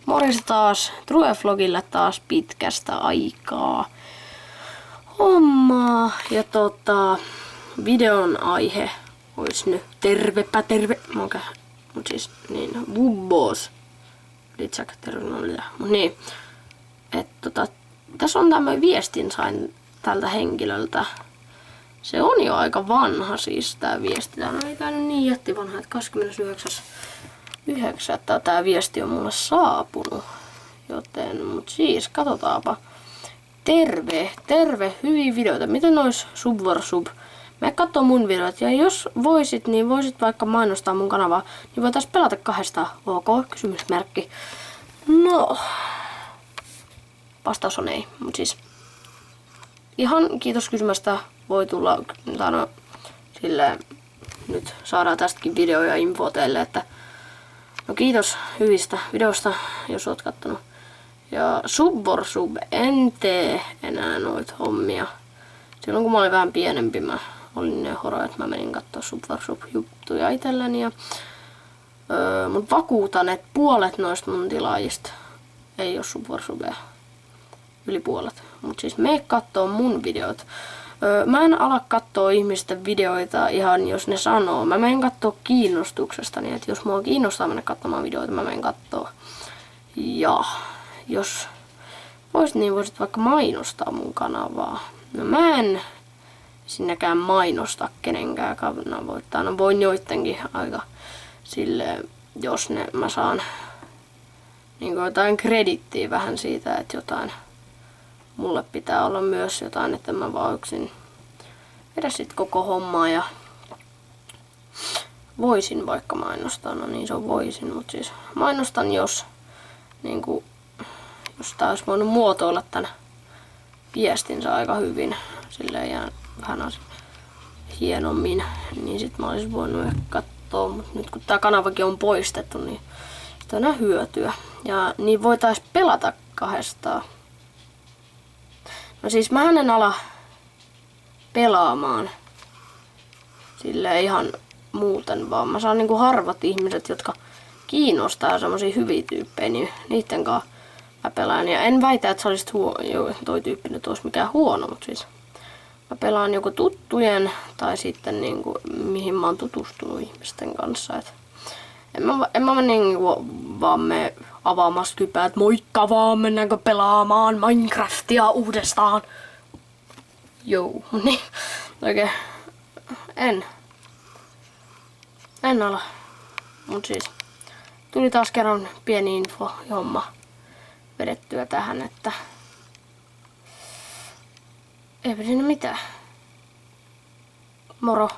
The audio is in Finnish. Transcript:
Morjesta taas True-vlogilla taas pitkästä aikaa hommaa. Ja videon aihe olisi nyt tervepä terve. Mut siis niin, vubbos. Litsäk tervetuloa. Mut niin. Tässä on tämmöinen viestin sain tältä henkilöltä. Se on jo aika vanha siis tää viesti. Tää ei tää nyt niin jättivanha, että 29. Tää viesti on mulle saapunut. Joten, mut siis, katsotaanpa. Terve, hyviä videoita. Miten ois sub? Mä kattoo mun videot ja jos voisit, niin voisit vaikka mainostaa mun kanavaa. Niin voitais pelata kahdesta. OK? Kysymysmerkki. No. Vastaus on ei, mut siis. Ihan kiitos kysymästä. Voi tulla, silleen, nyt saadaan tästäkin video ja info teille, että no kiitos hyvistä videosta, jos oot kattonut. Ja sub, en tee enää noita hommia. Silloin kun mä olin vähän pienempi, mä olin ne horo, että mä menin kattoo sub juttuja itselleni. Mut vakuutan, että puolet noista mun tilaajista ei oo subia. Yli puolet. Mut siis mene kattoo mun videot. Mä en ala kattoo ihmisten videoita ihan jos ne sanoo. Mä menen kattoo kiinnostuksesta, niin että jos mua kiinnostaa mennä katsomaan videoita, mä menen kattoo. Ja jos voisit, niin voisit vaikka mainostaa mun kanavaa. No mä en sinnekään mainosta kenenkään kanavoittaa. No voin joittenkin aika silleen, jos mä saan niin jotain kredittiä vähän siitä, että jotain mulle pitää olla myös jotain, että mä vaan yksin vedä sit koko hommaa ja voisin vaikka mainostaa, no niin se on voisin, mutta siis mainostan jos niinku, jos tää olisi voinut muotoilla tän viestinsä aika hyvin, silleen ja vähän hienommin, niin sit mä olisin voinut ehkä kattoo, mutta nyt kun tää kanavakin on poistettu, niin sitä on enää hyötyä. Ja niin voitais pelata kahdestaan. No siis mä en ala pelaamaan silleen ihan muuten, vaan mä saan niinku harvat ihmiset, jotka kiinnostaa semmosia hyviä tyyppejä, niin niitten kanssa mä pelaan. Ja en väitä, että sä olisit toi tyyppi nyt olisi mikään huono, mutta siis mä pelaan joko tuttujen tai sitten niinku mihin mä oon tutustunut ihmisten kanssa. Et en mä niinku vaan mene avaamassa kypää, että moikka vaan, mennäänkö pelaamaan Minecraftia uudestaan. Joo, niin oikein en ala. Mut siis tuli taas kerran pieni info homma vedettyä tähän, että eipä siinä mitään. Moro.